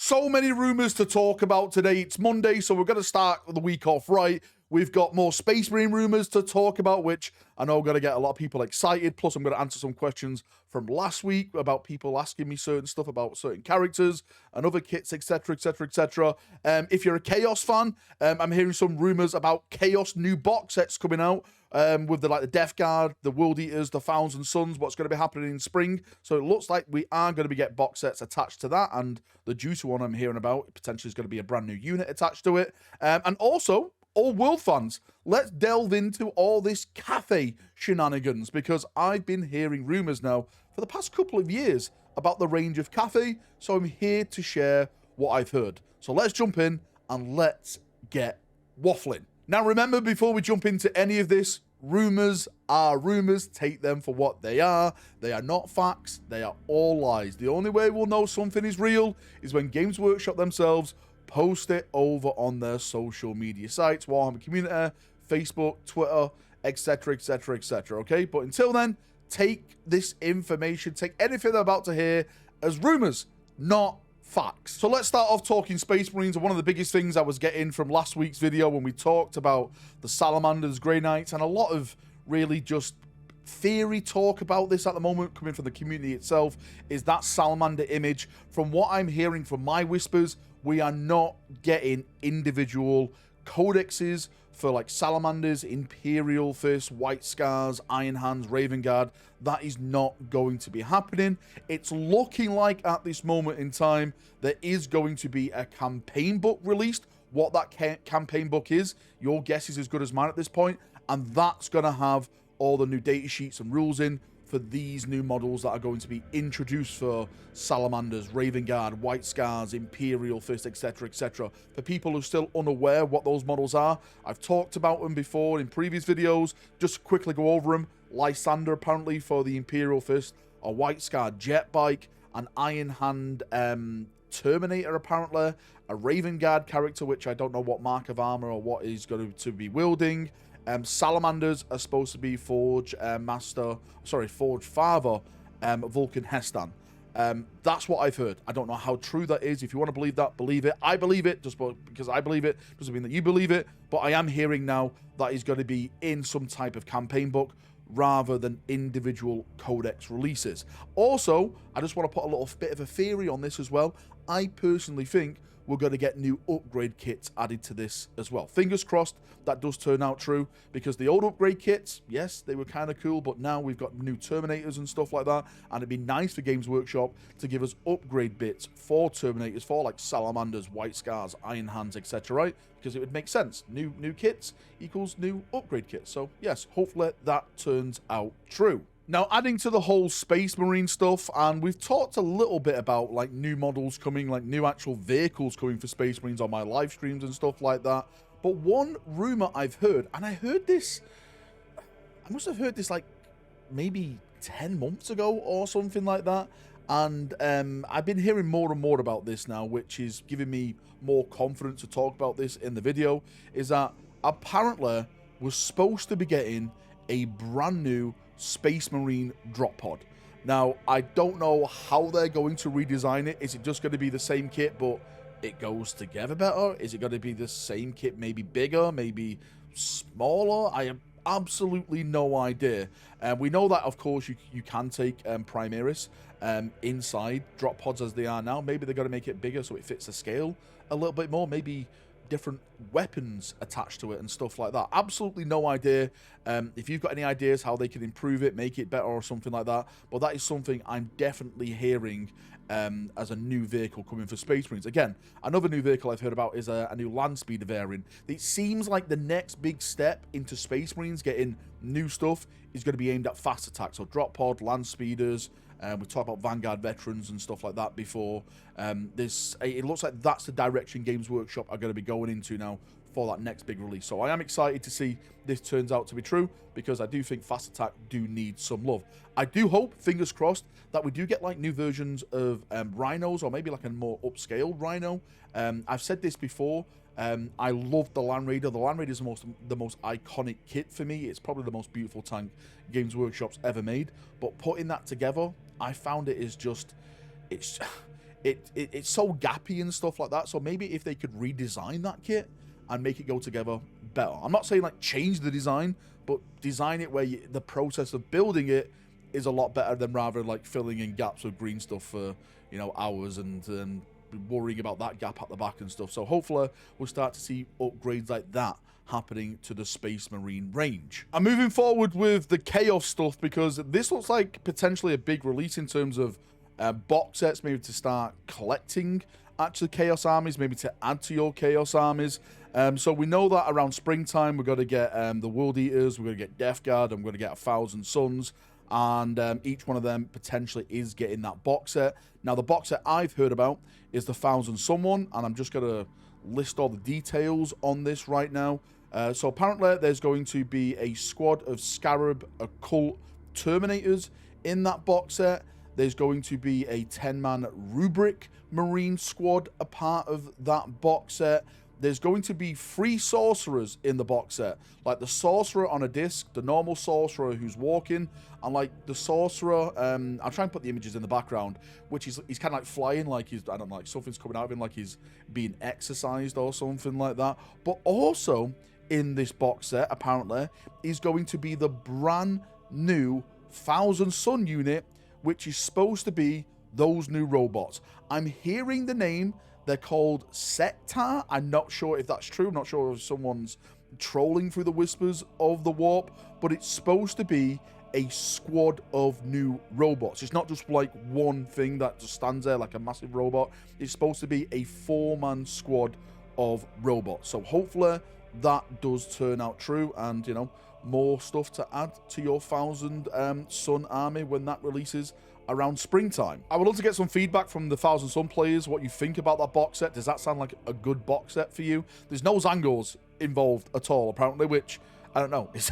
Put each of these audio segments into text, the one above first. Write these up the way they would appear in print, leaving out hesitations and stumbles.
So many rumours to talk about today. It's Monday, so we're going to start the week off right. We've got more Space Marine rumours to talk about, which I know are going to get a lot of people excited. Plus, I'm going to answer some questions from last week about people asking me certain stuff about certain characters and other kits, etc., etc., etc. If you're a Chaos fan, I'm hearing some rumours about Chaos new box sets coming out with the Death Guard, the World Eaters, the Founds and Sons, what's going to be happening in spring. So it looks like we are going to be getting box sets attached to that, and the juicy one I'm hearing about potentially is going to be a brand new unit attached to it. And also, all world fans, let's delve into all this Cathay shenanigans, because I've been hearing rumours now for the past couple of years about the range of Cathay, so I'm here to share what I've heard. So let's jump in and let's get waffling. Now remember, before we jump into any of this, rumours are rumours. Take them for what they are. They are not facts. They are all lies. The only way we'll know something is real is when Games Workshop themselves post it over on their social media sites, Warhammer community, Facebook, Twitter, etc., etc., etc. Okay, but until then, take this information, take anything they're about to hear as rumours, not facts. So let's start off talking Space Marines. And one of the biggest things I was getting from last week's video when we talked about the Salamanders, Grey Knights, and a lot of really just theory talk about this at the moment coming from the community itself, is that Salamander image. From what I'm hearing from my whispers, we are not getting individual codexes for like Salamanders, Imperial Fist, White Scars, Iron Hands, Raven Guard. That is not going to be happening. It's looking like at this moment in time there is going to be a campaign book released. What that campaign book is, your guess is as good as mine at this point, and that's going to have all the new data sheets and rules in for these new models that are going to be introduced for Salamanders, Raven Guard, White Scars, Imperial Fist, etc., etc. For people who are still unaware what those models are, I've talked about them before in previous videos. Just quickly go over them. Lysander, apparently, for the Imperial Fist, a White Scar jet bike, an Iron Hand Terminator, apparently, a Raven Guard character, which I don't know what mark of armor or what he's going to be wielding. Salamanders are supposed to be Forge Father, Vulcan Hestan. That's what I've heard. I don't know how true that is. If you want to believe that, believe it. I believe it. Just because I believe it doesn't mean that you believe it. But I am hearing now that he's going to be in some type of campaign book rather than individual codex releases. Also, I just want to put a little bit of a theory on this as well. I personally think we're going to get new upgrade kits added to this as well. Fingers crossed that does turn out true, because the old upgrade kits, yes, they were kind of cool, but now we've got new Terminators and stuff like that, and it'd be nice for Games Workshop to give us upgrade bits for Terminators, for like Salamanders, White Scars, Iron Hands, etc., right? Because it would make sense. New kits equals new upgrade kits. So yes, hopefully that turns out true. Now, adding to the whole Space Marine stuff, and we've talked a little bit about like new models coming, like new actual vehicles coming for Space Marines on my live streams and stuff like that. But one rumor I've heard, and I must have heard this like maybe 10 months ago or something like that. And I've been hearing more and more about this now, which is giving me more confidence to talk about this in the video, is that apparently we're supposed to be getting a brand new Space Marine drop pod. Now, I don't know how they're going to redesign it. Is it just going to be the same kit, but it goes together better? Is it going to be the same kit, maybe bigger, maybe smaller? I have absolutely no idea. We know that, of course, you can take Primaris inside drop pods as they are now. Maybe they're going to make it bigger so it fits the scale a little bit more. Maybe different weapons attached to it and stuff like that. Absolutely no idea. If you've got any ideas how they can improve it, make it better or something like that, but that is something I'm definitely hearing as a new vehicle coming for Space Marines. Again, another new vehicle I've heard about is a new land speeder variant. It seems like the next big step into Space Marines getting new stuff is going to be aimed at fast attacks, so drop pod, land speeders. We talked about Vanguard veterans and stuff like that before. It looks like that's the direction Games Workshop are going to be going into now for that next big release. So I am excited to see this turns out to be true, because I do think fast attack do need some love. I do hope, fingers crossed, that we do get like new versions of rhinos, or maybe like a more upscaled rhino. I've said this before. I love the Land Raider. The Land Raider is the most iconic kit for me. It's probably the most beautiful tank Games Workshop's ever made. But putting that together, I found it is just, it's so gappy and stuff like that. So maybe if they could redesign that kit and make it go together better. I'm not saying like change the design, but design it where the process of building it is a lot better than rather like filling in gaps with green stuff for, you know, hours and worrying about that gap at the back and stuff. So hopefully we'll start to see upgrades like that happening to the Space Marine range. I'm moving forward with the Chaos stuff because this looks like potentially a big release in terms of box sets, maybe to start collecting actually Chaos armies, maybe to add to your Chaos armies. So we know that around springtime we're going to get the World Eaters, we're going to get Death Guard, and we're going to get 1,000 Suns, and each one of them potentially is getting that box set. Now the box set I've heard about is the 1,000 Sun one, and I'm just going to list all the details on this right now. So apparently there's going to be a squad of Scarab Occult Terminators in that box set. There's going to be a 10-man Rubric Marine squad a part of that box set. There's going to be 3 sorcerers in the box set, like the sorcerer on a disc, the normal sorcerer who's walking, and like the sorcerer, I'll try and put the images in the background, which is, he's kind of like flying, like he's, I don't know, like something's coming out of him, like he's being exercised or something like that. But also in this box set, apparently, is going to be the brand new 1,000 Sun unit, which is supposed to be those new robots. I'm hearing the name. They're called Sectar. I'm not sure if that's true. I'm not sure if someone's trolling through the whispers of the warp, but it's supposed to be a squad of new robots. It's not just like one thing that just stands there like a massive robot. It's supposed to be a 4-man squad of robots. So hopefully that does turn out true, and, you know, more stuff to add to your 1,000 Sun army when that releases around springtime. I would love to get some feedback from the 1,000 Sun players, what you think about that box set. Does that sound like a good box set for you? There's no Zangors involved at all, apparently, which, I don't know, is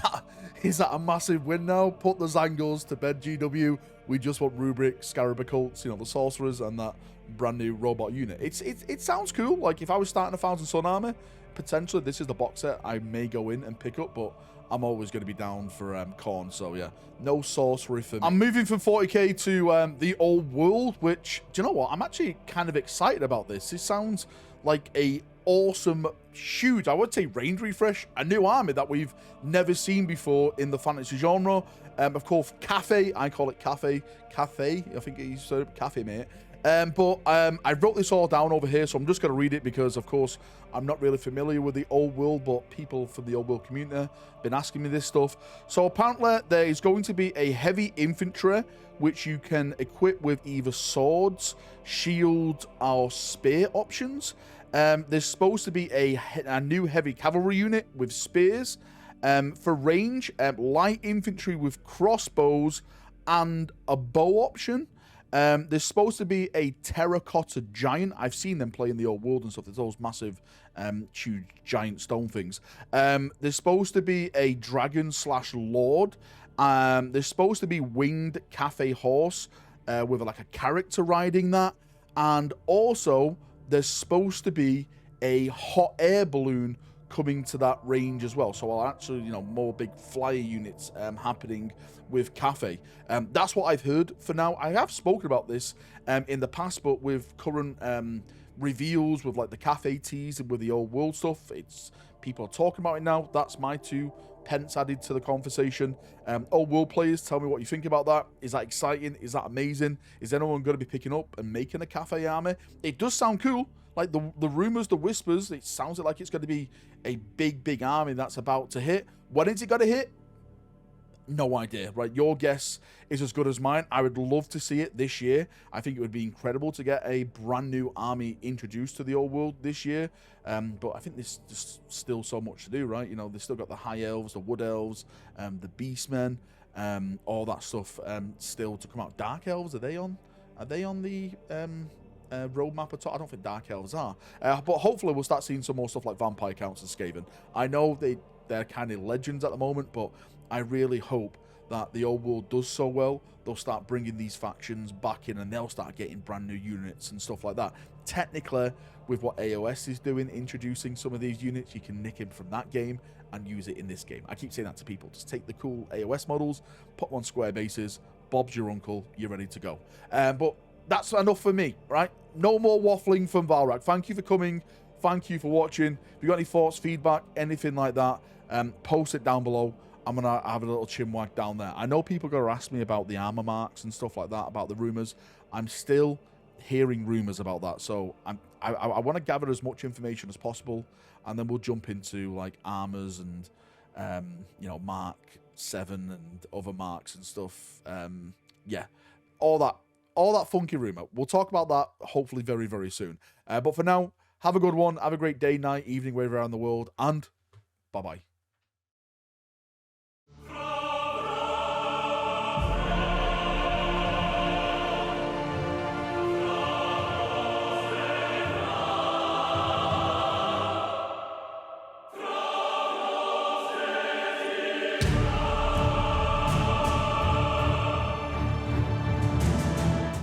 that a massive win now? Put the Zangors to bed, GW. We just want Rubric, Scarab Occults, you know, the sorcerers, and that brand new robot unit. It sounds cool. Like, if I was starting a 1,000 Sun army, potentially this is the box set I may go in and pick up, but I'm always going to be down for Khorne, so yeah, no sorcery for me. I'm moving from 40k to the old world, which, do you know what? I'm actually kind of excited about this. This sounds like a awesome, huge, I would say, range refresh, a new army that we've never seen before in the fantasy genre. Of course, Cathay, I call it Cathay, I think he's Cathay, mate. But I wrote this all down over here, so I'm just going to read it because, of course, I'm not really familiar with the old world, but people from the old world community have been asking me this stuff. So apparently there is going to be a heavy infantry, which you can equip with either swords, shields, or spear options. There's supposed to be a new heavy cavalry unit with spears. For range, light infantry with crossbows and a bow option. There's supposed to be a terracotta giant. I've seen them play in the old world and stuff. There's those massive, huge, giant stone things. There's supposed to be a dragon/lord. There's supposed to be winged Cathay horse with like a character riding that. And also, there's supposed to be a hot air balloon coming to that range as well. So I'll actually, you know, more big flyer units happening with Cathay. That's what I've heard for now. I have spoken about this in the past, but with current reveals with like the Cathay teas and with the old world stuff, it's people are talking about it now. That's my 2 pence added to the conversation. Old world players, tell me what you think about that. Is that exciting? Is that amazing? Is anyone going to be picking up and making a Cathay army? It does sound cool. Like the rumors, the whispers, it sounds like it's going to be a big army that's about to hit. When is it going to hit? No idea, right? Your guess is as good as mine. I would love to see it this year. I think it would be incredible to get a brand new army introduced to the old world this year. But I think there's just still so much to do, right? You know, they've still got the high elves, the wood elves, the beastmen, all that stuff still to come out. Dark elves, are they on the roadmap at all? I don't think dark elves are, but hopefully we'll start seeing some more stuff like vampire counts and Skaven. I know they're kind of legends at the moment, but I really hope that the old world does so well, they'll start bringing these factions back in and they'll start getting brand new units and stuff like that. Technically, with what AOS is doing, introducing some of these units, you can nick them from that game and use it in this game. I keep saying that to people. Just take the cool AOS models, put them on square bases, Bob's your uncle, you're ready to go. But that's enough for me, right? no more waffling from Valrak. Thank you for coming. Thank you for watching. If you got any thoughts, feedback, anything like that, post it down below. I'm going to have a little chinwag down there. I know people are going to ask me about the armor marks and stuff like that, about the rumors. I'm still hearing rumors about that. So I want to gather as much information as possible, and then we'll jump into like armors and, you know, Mark 7 and other marks and stuff. Yeah, all that funky rumor. We'll talk about that hopefully very, very soon. But for now, have a good one. Have a great day, night, evening, wherever around the world, and bye-bye.